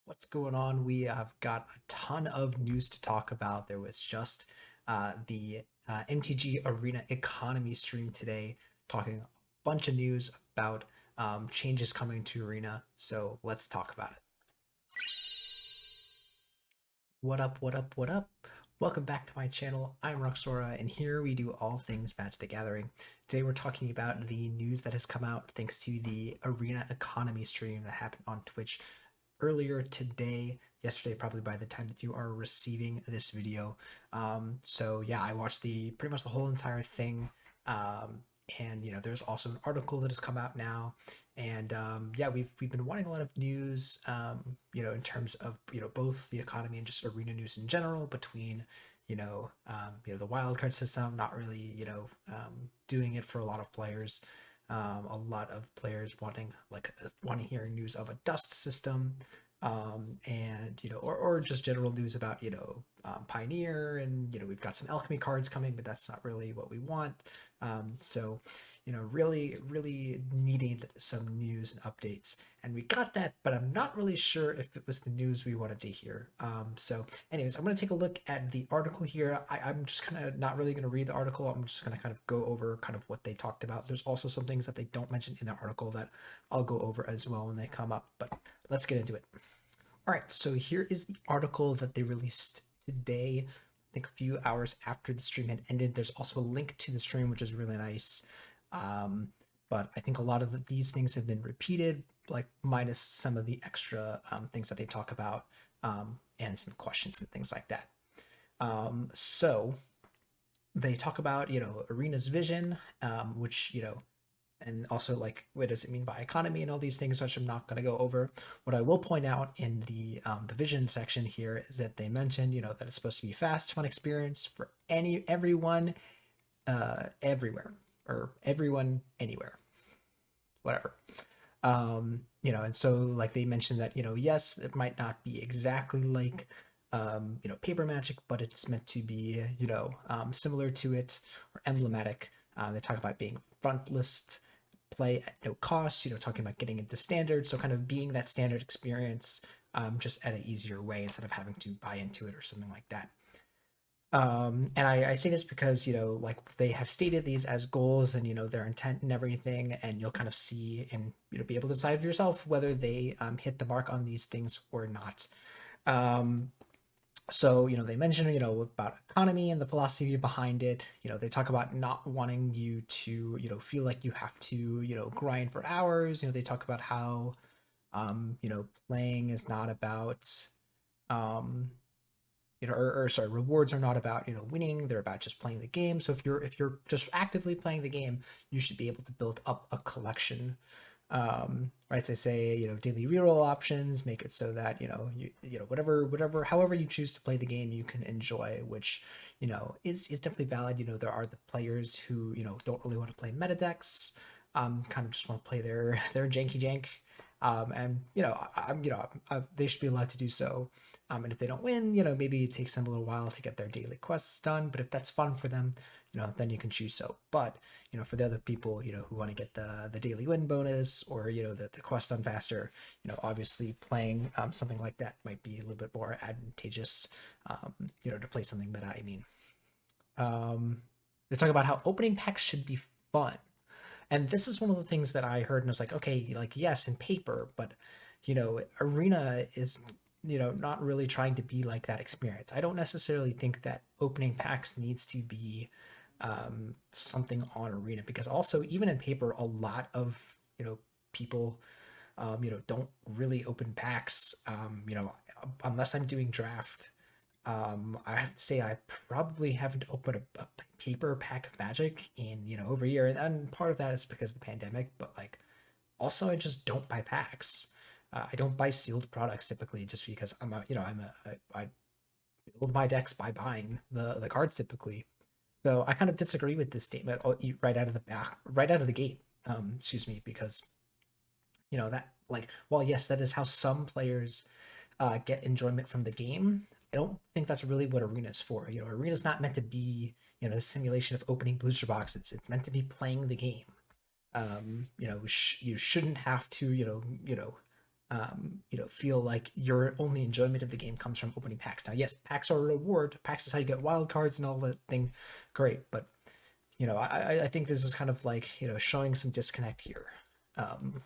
What's going on? We have got a ton of news to talk about. There was just the MTG Arena Economy stream today, talking a bunch of news about changes coming to Arena. So let's talk about it. What up, what up, what up? Welcome back to my channel. I'm Roxora, and here we do all things Magic the Gathering. Today we're talking about the news that has come out thanks to the Arena Economy stream that happened on Twitch earlier today, yesterday, probably by the time that you are receiving this video. So yeah, I watched the pretty much the whole entire thing. And there's also an article that has come out now, and yeah, we've been wanting a lot of news, in terms of both the economy and just arena news in general, between the wildcard system not really doing it for a lot of players, a lot of players wanting hearing news of a dust system, and or just general news about Pioneer, and we've got some alchemy cards coming, but that's not really what we want. So really needed some news and updates, and we got that, but I'm not really sure if it was the news we wanted to hear. So anyways, I'm going to take a look at the article here. I'm just kind of not really going to read the article. I'm just going to kind of go over kind of what they talked about. There's also some things that they don't mention in the article that I'll go over as well when they come up, but let's get into it. All right, so here is the article that they released today, I think a few hours after the stream had ended. There's also a link to the stream, which is really nice. But I think a lot of these things have been repeated, like minus some of the extra things that they talk about, and some questions and things like that. So they talk about, Arena's vision, which, and also like what does it mean by economy and all these things, which I'm not going to go over. What I will point out in the vision section here is that they mentioned that it's supposed to be fast, fun experience for everyone, everywhere, or everyone anywhere, whatever. And so like they mentioned that yes, it might not be exactly like paper magic, but it's meant to be similar to it or emblematic. They talk about being frontlist play at no cost, talking about getting into standard, so kind of being that standard experience, just at an easier way instead of having to buy into it or something like that. And I say this because like they have stated these as goals, and their intent and everything, and you'll kind of see and be able to decide for yourself whether they hit the mark on these things or not. So they mention about economy and the philosophy behind it. They talk about not wanting you to feel like you have to grind for hours. They talk about how playing is not about um or sorry, rewards are not about winning, they're about just playing the game. So if you're just actively playing the game, you should be able to build up a collection. Right, so they say daily reroll options make it so that whatever however you choose to play the game, you can enjoy, which is definitely valid. There are the players who don't really want to play meta decks, kind of just want to play their janky jank, and they should be allowed to do so. And if they don't win, maybe it takes them a little while to get their daily quests done. But if that's fun for them, then you can choose so. But for the other people, who want to get the daily win bonus, or the quest done faster, obviously playing something like that might be a little bit more advantageous. To play something meta. I mean, they talk about how opening packs should be fun. And this is one of the things that I heard, and I was like, okay, like yes, in paper, but Arena is not really trying to be like that experience. I don't necessarily think that opening packs needs to be something on Arena, because also even in paper, a lot of people don't really open packs. Unless I'm doing draft. I have to say I probably haven't opened a paper pack of Magic in over a year, and part of that is because of the pandemic. But like, also I just don't buy packs. I don't buy sealed products typically, just because I build my decks by buying the cards typically. So I kind of disagree with this statement right out of the back, right out of the gate. Excuse me, because that, like, well, yes, that is how some players get enjoyment from the game. I don't think that's really what Arena is for. Arena's not meant to be a simulation of opening booster boxes. It's meant to be playing the game. You shouldn't have to feel like your only enjoyment of the game comes from opening packs. Now, yes, packs are a reward. Packs is how you get wild cards and all that thing. Great, but I think this is kind of like showing some disconnect here. Um,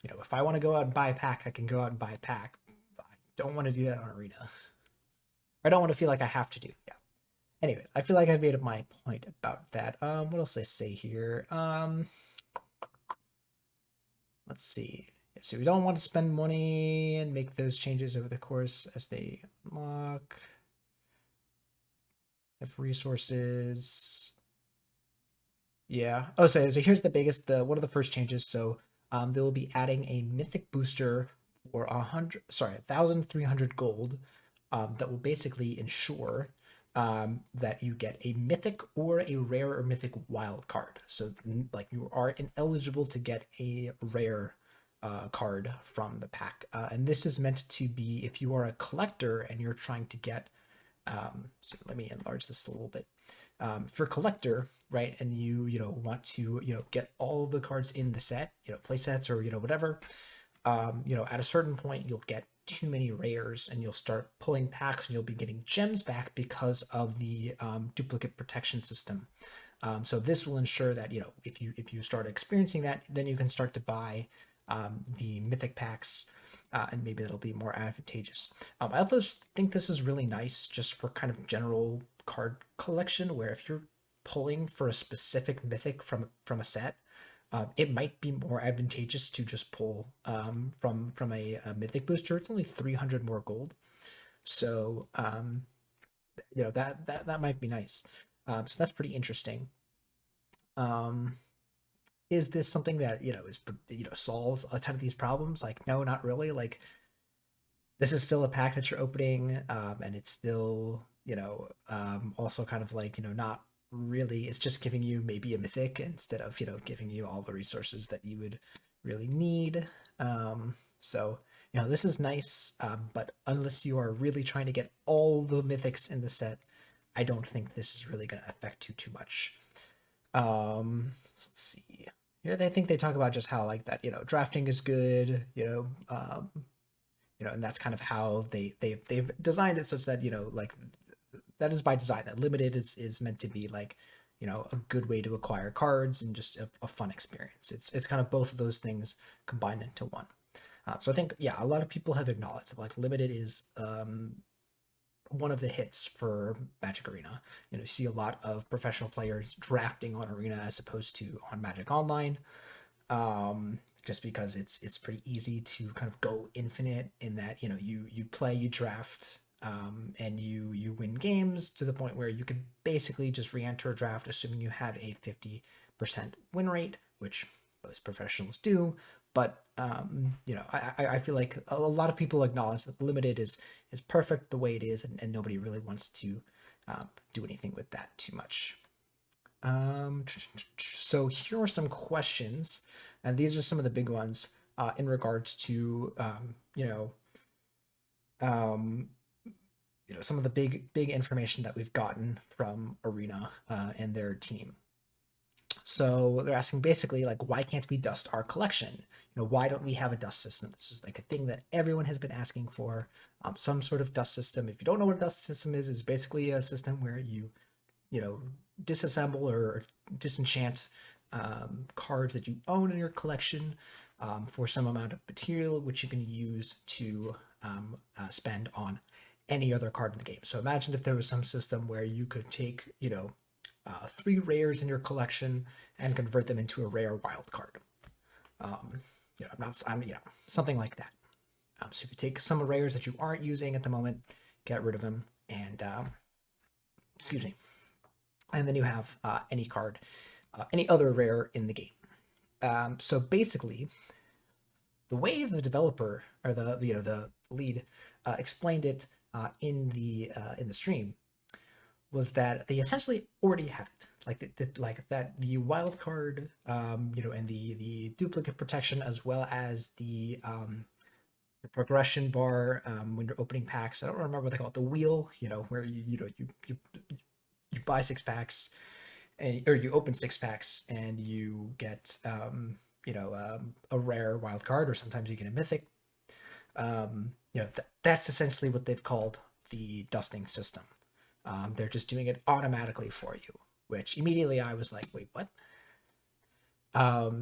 if I want to go out and buy a pack, I can go out and buy a pack. But I don't want to do that on Arena. I don't want to feel like I have to do. Yeah. Anyway, I feel like I've made up my point about that. What else did I say here? Let's see. So we don't want to spend money and make those changes over the course as they unlock. Have resources. Yeah. Oh, so here's the biggest, one of the first changes. So they will be adding a mythic booster for 1,300 gold. That will basically ensure that you get a mythic or a rare or mythic wild card. So like you are ineligible to get a rare card from the pack. And this is meant to be if you are a collector and you're trying to get, so let me enlarge this a little bit. For collector, right, and you want to get all the cards in the set, play sets or whatever, at a certain point you'll get too many rares and you'll start pulling packs and you'll be getting gems back because of the duplicate protection system. So this will ensure that if you start experiencing that, then you can start to buy the mythic packs, and maybe that'll be more advantageous. I also think this is really nice just for kind of general card collection, where if you're pulling for a specific mythic from a set, it might be more advantageous to just pull from a mythic booster. It's only 300 more gold, so that might be nice. So that's pretty interesting. Is this something that is solves a ton of these problems? Like, no, not really. Like, this is still a pack that you're opening, and it's still also kind of like not really. It's just giving you maybe a mythic instead of giving you all the resources that you would really need. So this is nice, but unless you are really trying to get all the mythics in the set, I don't think this is really going to affect you too much. Let's see. Here they think they talk about just how like that drafting is good, and that's kind of how they've designed it such that like that is by design. That limited is meant to be like a good way to acquire cards and just a fun experience. It's kind of both of those things combined into one. So I think a lot of people have acknowledged that like limited is one of the hits for Magic Arena. You see a lot of professional players drafting on Arena as opposed to on Magic Online, just because it's pretty easy to kind of go infinite in that you play, you draft, and you win games to the point where you can basically just re-enter a draft assuming you have a 50% win rate, which most professionals do. But I feel like a lot of people acknowledge that limited is perfect the way it is, and nobody really wants to do anything with that too much. So here are some questions, and these are some of the big ones in regards to some of the big information that we've gotten from Arena and their team. So they're asking basically like, why can't we dust our collection? Why don't we have a dust system? This is like a thing that everyone has been asking for, some sort of dust system. If you don't know what a dust system is basically a system where you disassemble or disenchant cards that you own in your collection for some amount of material, which you can use to spend on any other card in the game. So imagine if there was some system where you could take 3 rares in your collection and convert them into a rare wild card. Something like that. So you take some rares that you aren't using at the moment, get rid of them, and excuse me, and then you have any card, any other rare in the game. So basically, the way the developer or the lead explained it in the stream was that they essentially already have it, like that the wild card, and the duplicate protection, as well as the progression bar when you're opening packs. I don't remember what they call it, the wheel, where you buy 6 packs, or you open 6 packs and you get a rare wild card, or sometimes you get a mythic. That's essentially what they've called the dusting system. They're just doing it automatically for you, which immediately I was like, wait, what?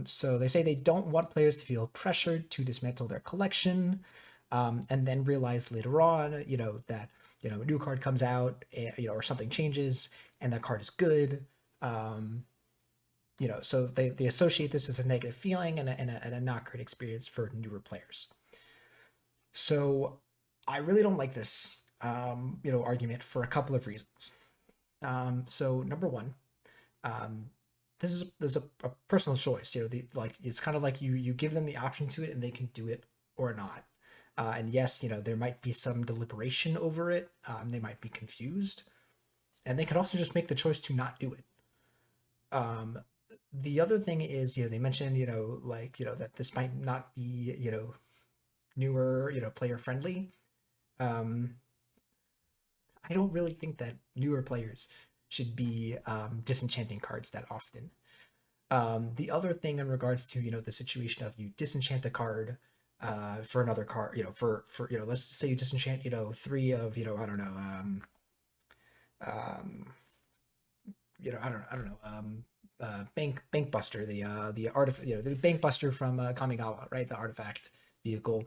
So they say they don't want players to feel pressured to dismantle their collection, and then realize later on, that a new card comes out, or something changes, and that card is good. Um, so they associate this as a negative feeling and a not great experience for newer players. So I really don't like this, argument for a couple of reasons. So number one, um, this is a personal choice. It's kind of like you give them the option to it, and they can do it or not. And yes, there might be some deliberation over it. They might be confused, and they could also just make the choice to not do it. Um, the other thing is, they mentioned, that this might not be, newer, player friendly. Um, I don't really think that newer players should be disenchanting cards that often. The other thing in regards to the situation of you disenchant a card for another card, for let's say you disenchant three of I don't know um, I don't know Bank Buster, the artifact, the Bank Buster from Kamigawa, right, the artifact vehicle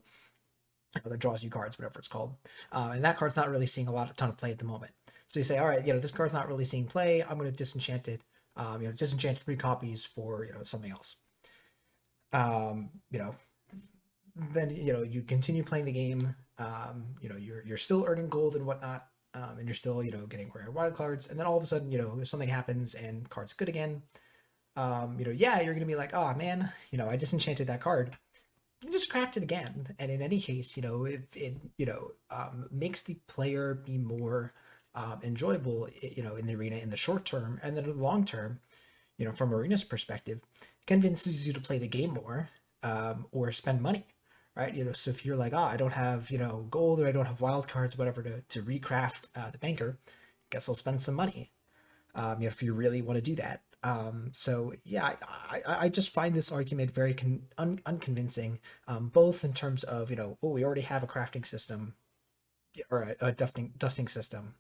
that draws you cards, whatever it's called. And that card's not really seeing a ton of play at the moment. So you say, all right, this card's not really seeing play. I'm going to disenchant it. Disenchant 3 copies for something else. Then you continue playing the game. You're still earning gold and whatnot, and you're still getting rare wild cards. And then all of a sudden, if something happens and card's good again, you're gonna be like, oh man, I disenchanted that card. Just craft it again, and in any case, if it makes the player be more enjoyable, in the arena in the short term, and then in the long term, from arena's perspective, convinces you to play the game more, or spend money, right? So if you're like, I don't have gold, or I don't have wild cards, whatever, to recraft the banker, guess I'll spend some money. If you really want to do that. So yeah, I just find this argument very unconvincing, both in terms of we already have a crafting system, or a dusting system,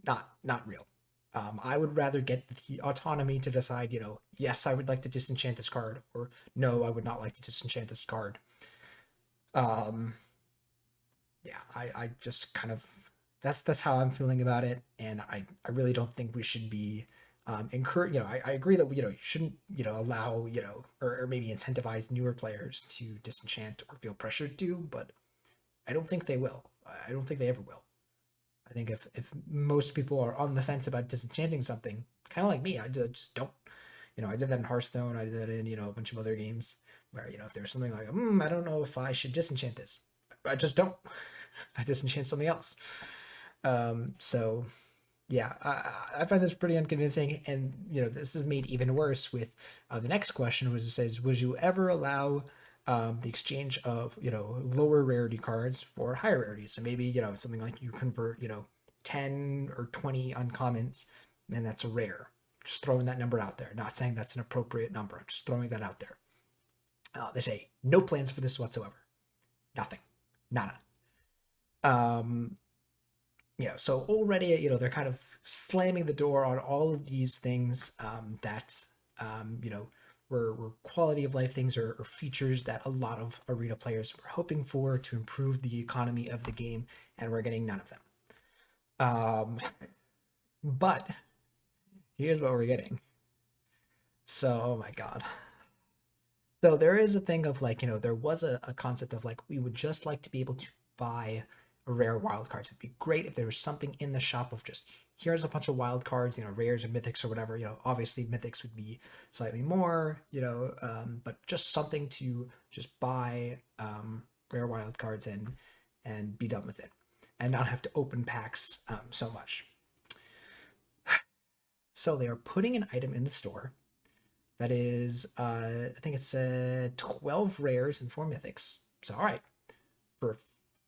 not real. I would rather get the autonomy to decide, yes, I would like to disenchant this card, or no, I would not like to disenchant this card. Um, yeah, I just kind of, that's how I'm feeling about it, and I really don't think we should be encourage. I agree that you shouldn't allow or maybe incentivize newer players to disenchant or feel pressured to, but I don't think they will. I don't think they ever will. I think if most people are on the fence about disenchanting something, kind of like me, I just don't. I did that in Hearthstone. I did that in a bunch of other games where if there's something like, I don't know if I should disenchant this, I just don't. I disenchant something else. So yeah, I find this pretty unconvincing, and this is made even worse with the next question, which says, would you ever allow the exchange of lower rarity cards for higher rarity? So maybe something like you convert 10 or 20 uncommons, and that's a rare. Just throwing that number out there. Not saying that's an appropriate number. Just throwing that out there. They say no plans for this whatsoever. Nothing. Nada. So already, they're kind of slamming the door on all of these things that, were quality of life things, or features that a lot of arena players were hoping for to improve the economy of the game, and we're getting none of them. But here's what we're getting. So, oh my God. So there is a thing of there was a concept of we would just like to be able to buy rare wild cards. It'd be great if there was something in the shop of just, here's a bunch of wild cards, rares or mythics or whatever. Obviously mythics would be slightly more, but just something to just buy rare wild cards and be done with it, and not have to open packs so much. So they are putting an item in the store that is, I think it's 12 rares and 4 mythics. So all right, for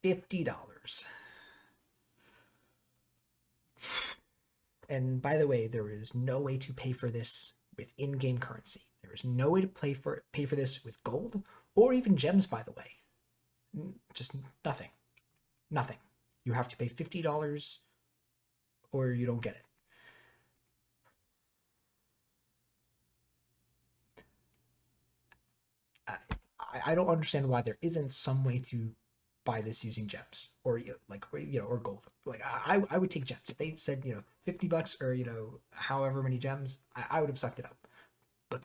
$50. And by the way, there is no way to pay for this with in-game currency. There is no way to pay for this with gold or even gems, by the way. Just nothing. Nothing. You have to pay $50 or you don't get it. I don't understand why there isn't some way to buy this using gems or or gold. Like I would take gems if they said $50 or however many gems. I would have sucked it up. But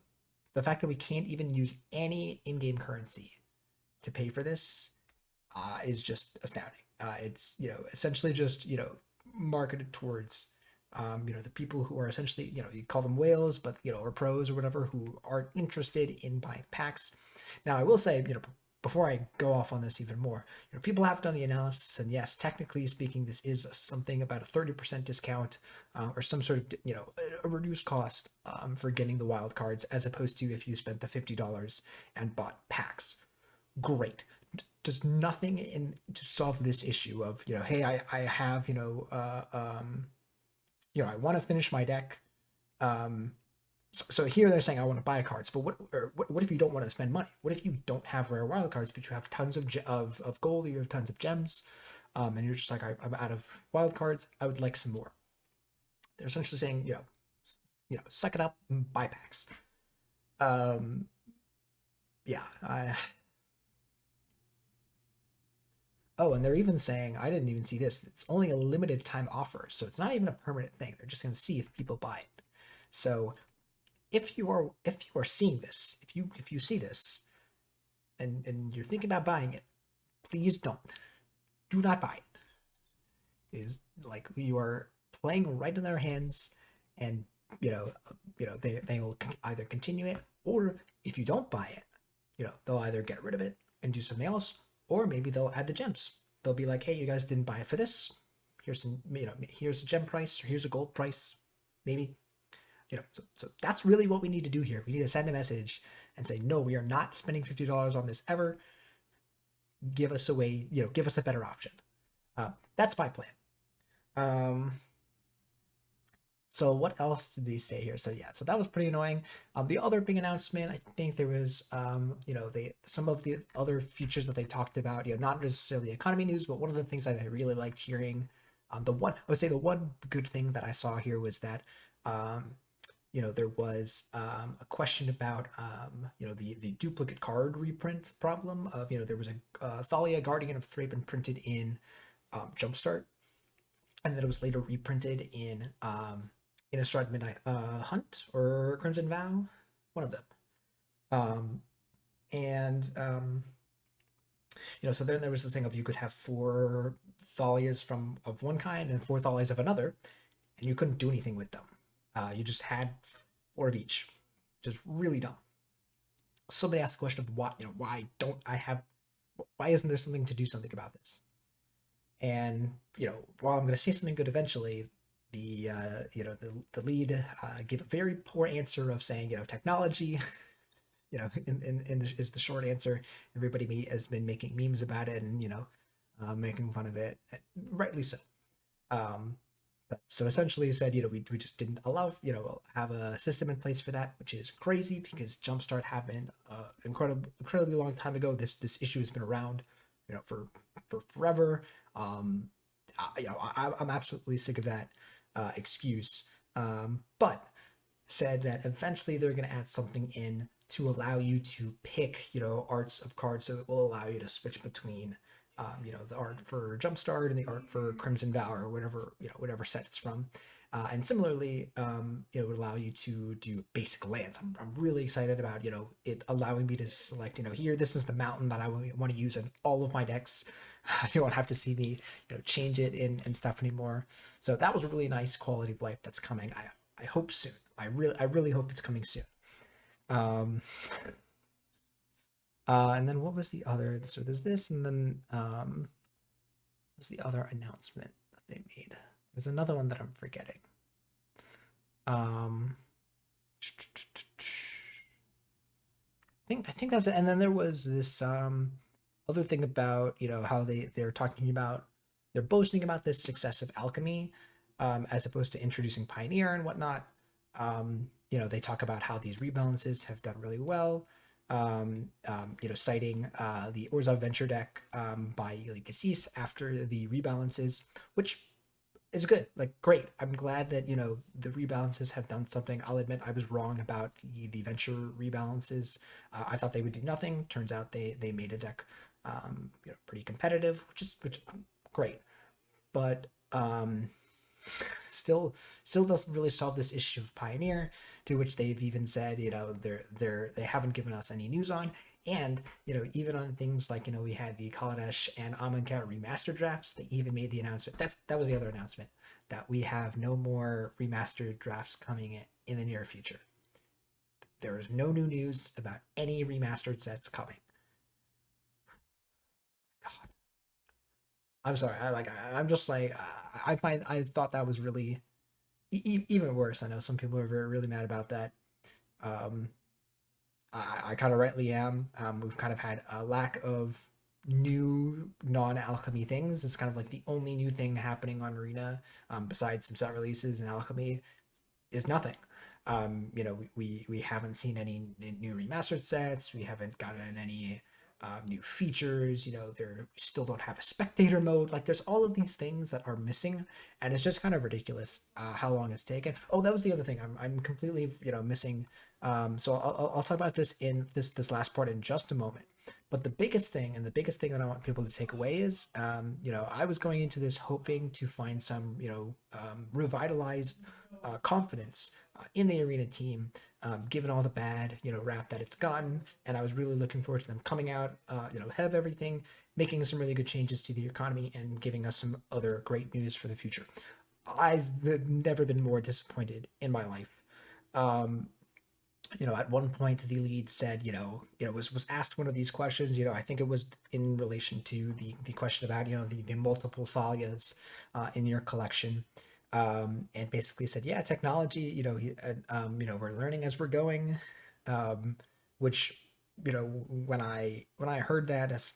the fact that we can't even use any in-game currency to pay for this is just astounding. It's essentially just marketed towards the people who are essentially you call them whales, but or pros or whatever who are interested in buying packs. Now I will say before I go off on this even more, people have done the analysis, and yes, technically speaking, this is something about a 30% discount or some sort of a reduced cost for getting the wild cards, as opposed to if you spent the $50 and bought packs. Great. Does nothing in to solve this issue of hey, I have I want to finish my deck. So here they're saying I want to buy cards, but what if you don't want to spend money? What if you don't have rare wild cards, but you have tons of gold, or you have tons of gems, and you're just like I'm out of wild cards. I would like some more. They're essentially saying suck it up and buy packs. Yeah, Oh, and they're even saying, I didn't even see this. It's only a limited time offer, so it's not even a permanent thing. They're just going to see if people buy it. So if you are seeing this, if you see this, and you're thinking about buying it, please don't. Do not buy it. It is like you are playing right in their hands, and they will either continue it, or if you don't buy it, they'll either get rid of it and do something else, or maybe they'll add the gems. They'll be like, hey, you guys didn't buy it for this. Here's some, here's a gem price, or here's a gold price, maybe. So that's really what we need to do here. We need to send a message and say, no, we are not spending $50 on this ever. Give us a way, give us a better option. That's my plan. So what else did they say here? So yeah, so that was pretty annoying. The other big announcement, I think there was, some of the other features that they talked about, not necessarily economy news, but one of the things that I really liked hearing, I would say the one good thing that I saw here was that, there was a question about, the duplicate card reprint problem of, there was a Thalia Guardian of Thraben printed in Jumpstart, and then it was later reprinted in Innistrad Midnight Hunt or Crimson Vow, one of them. So then there was this thing of you could have 4 Thalias of one kind and 4 Thalias of another, and you couldn't do anything with them. You just had 4 of each, which is really dumb. Somebody asked the question of why isn't there something to do something about this? And while I'm going to say something good eventually, the lead gave a very poor answer of saying technology, is the short answer. Everybody has been making memes about it and making fun of it, rightly so. But so essentially, he said we just didn't allow have a system in place for that, which is crazy because Jumpstart happened incredibly long time ago. This issue has been around for forever. I'm absolutely sick of that excuse. But said that eventually they're going to add something in to allow you to pick arts of cards, so it will allow you to switch between the art for Jumpstart and the art for Crimson Vow or whatever set it's from. And similarly, it would allow you to do basic lands. I'm really excited about it allowing me to select here, this is the mountain that I want to use in all of my decks. You won't have to see me change it and stuff anymore. So that was a really nice quality of life that's coming. I hope soon. I really hope it's coming soon. And then what was the other? So there's this, and then what was the other announcement that they made? There's another one that I'm forgetting. I think that's it. And then there was this other thing about how they're talking about, they're boasting about this success of alchemy, as opposed to introducing Pioneer and whatnot. They talk about how these rebalances have done really well. citing the Orzhov Venture deck by Deceased after the rebalances, which is good. Like, great. I'm glad that the rebalances have done something. I'll admit I was wrong about the Venture rebalances. I thought they would do nothing. Turns out they made a deck pretty competitive, which great. But still doesn't really solve this issue of Pioneer, to which they've even said they haven't given us any news on. And even on things like we had the Kaladesh and Amonkhet remastered drafts, they even made the announcement. That was the other announcement, that we have no more remastered drafts coming in the near future. There is no new news about any remastered sets coming. God, I'm sorry. I'm just like, I thought that was really even worse. I know some people are really mad about that. Um, I kind of rightly am. We've kind of had a lack of new non-alchemy things. It's kind of like the only new thing happening on Arena, besides some set releases and alchemy, is nothing. We haven't seen any new remastered sets. We haven't gotten any new features. We still don't have a spectator mode. Like, there's all of these things that are missing, and it's just kind of ridiculous how long it's taken. Oh, that was the other thing. I'm completely missing. So I'll talk about this in this last part in just a moment. But the biggest thing, and the biggest thing that I want people to take away is, I was going into this hoping to find some, revitalized confidence in the Arena team, given all the bad, rap that it's gotten. And I was really looking forward to them coming out, ahead of everything, making some really good changes to the economy, and giving us some other great news for the future. I've never been more disappointed in my life. Um, at one point the lead said, was asked one of these questions. I think it was in relation to the question about, the multiple Thalias in your collection. And basically said, yeah, technology, we're learning as we're going. Which, when I heard that, as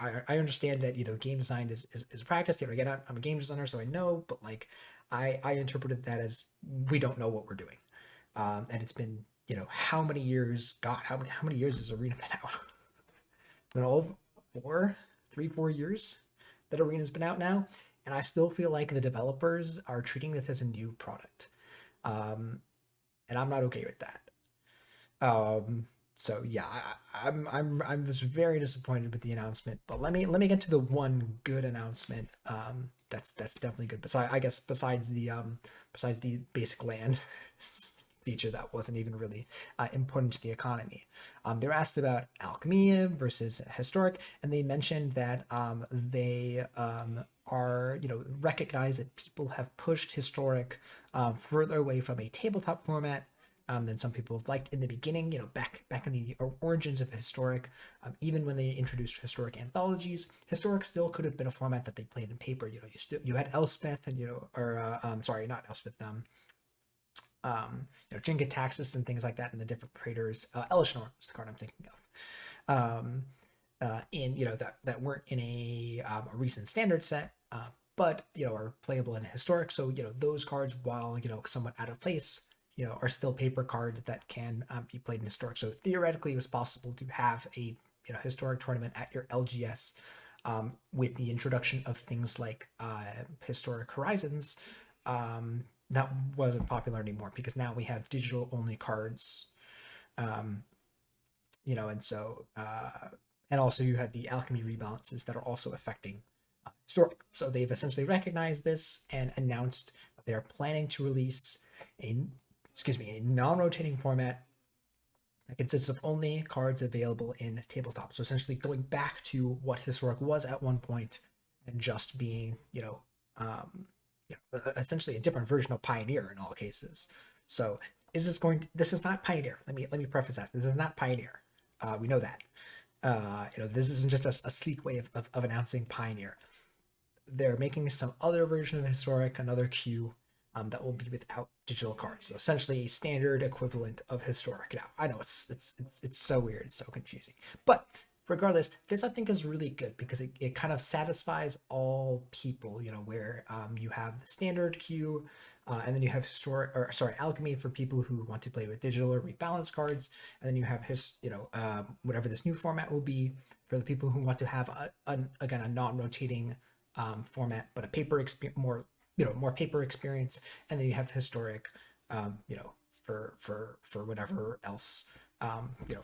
I understand that, game design is a practice. Again, I'm a game designer, so I know, but like, I interpreted that as, we don't know what we're doing. And it's been, how many years? God, how many years has Arena been out? Been all 4 years that Arena's been out now, and I still feel like the developers are treating this as a new product, um, and I'm not okay with that. So yeah, I was very disappointed with the announcement. But let me get to the one good announcement. That's definitely good. Besides, I guess, besides the basic land feature that wasn't even really important to the economy. They were asked about alchemy versus historic, and they mentioned that they are, recognize that people have pushed historic further away from a tabletop format than some people have liked in the beginning. Back in the origins of historic, even when they introduced historic anthologies, historic still could have been a format that they played in paper. You had Elspeth, and or sorry, not Elspeth. Jinka Taxis and things like that in the different creators. Elishnor is the card I'm thinking of. In that weren't in a recent standard set, but are playable in historic. So those cards, while somewhat out of place, are still paper cards that can be played in historic. So theoretically, it was possible to have a historic tournament at your LGS, with the introduction of things like historic horizons. That wasn't popular anymore, because now we have digital only cards. um, and so and also you have the alchemy rebalances that are also affecting historic. So they've essentially recognized this and announced that they are planning to release a a non-rotating format that consists of only cards available in tabletop. So essentially going back to what historic was at one point, and just being essentially a different version of Pioneer in all cases. So this is not Pioneer. Let me preface that. This is not Pioneer. We know that. This isn't just a sleek way of announcing Pioneer. They're making some other version of historic, another queue, that will be without digital cards. So essentially a standard equivalent of historic. Now I know it's so weird, it's so confusing, but regardless, this I think is really good because it kind of satisfies all people, where you have the standard queue, and then you have alchemy for people who want to play with digital or rebalance cards, and then you have whatever this new format will be for the people who want to have again a non-rotating format, but a more paper experience, and then you have historic, for whatever else,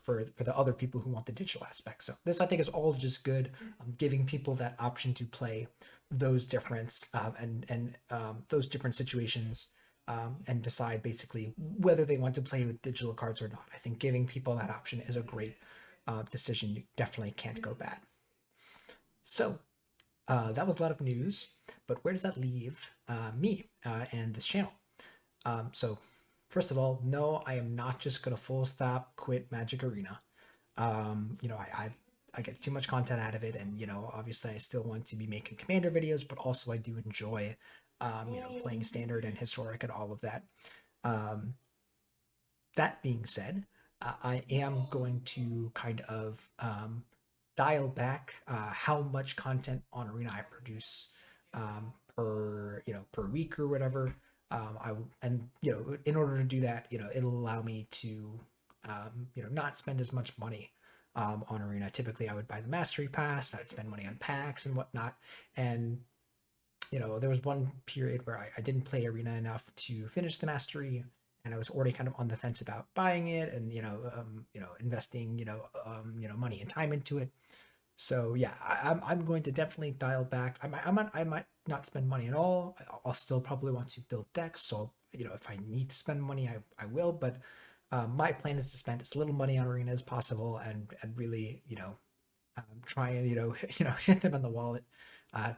for the other people who want the digital aspect. So this I think is all just good, giving people that option to play those different those different situations, and decide basically whether they want to play with digital cards or not. I think giving people that option is a great decision. You definitely can't go bad. So that was a lot of news, but where does that leave me and this channel? So first of all, no, I am not just gonna full stop quit Magic Arena. I get too much content out of it, and obviously I still want to be making Commander videos, but also I do enjoy playing Standard and Historic and all of that. That being said, I am going to kind of dial back how much content on Arena I produce per week or whatever. In order to do that, it'll allow me to not spend as much money on Arena. Typically, I would buy the Mastery Pass, and I'd spend money on packs and whatnot. And there was one period where I didn't play Arena enough to finish the Mastery, and I was already kind of on the fence about buying it and investing money and time into it. So yeah, I'm going to definitely dial back. I might not spend money at all. I'll still probably want to build decks. So if I need to spend money, I will. But my plan is to spend as little money on Arena as possible, and really try and hit them on the wallet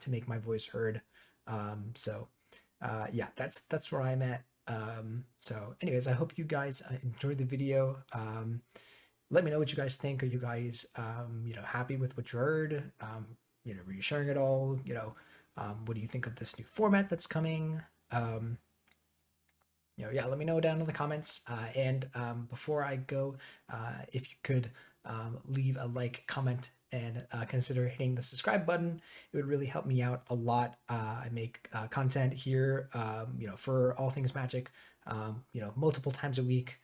to make my voice heard. Yeah, that's where I'm at. So anyways, I hope you guys enjoyed the video. Let me know what you guys think. Are you guys happy with what you heard? Were you sharing it all? What do you think of this new format that's coming? Yeah, let me know down in the comments. And before I go, if you could leave a like, comment, and consider hitting the subscribe button, it would really help me out a lot. I make content here, for all things Magic, multiple times a week.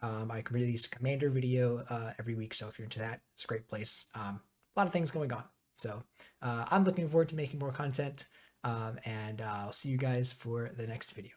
I can release a Commander video every week, so if you're into that, it's a great place. A lot of things going on. So I'm looking forward to making more content, and I'll see you guys for the next video.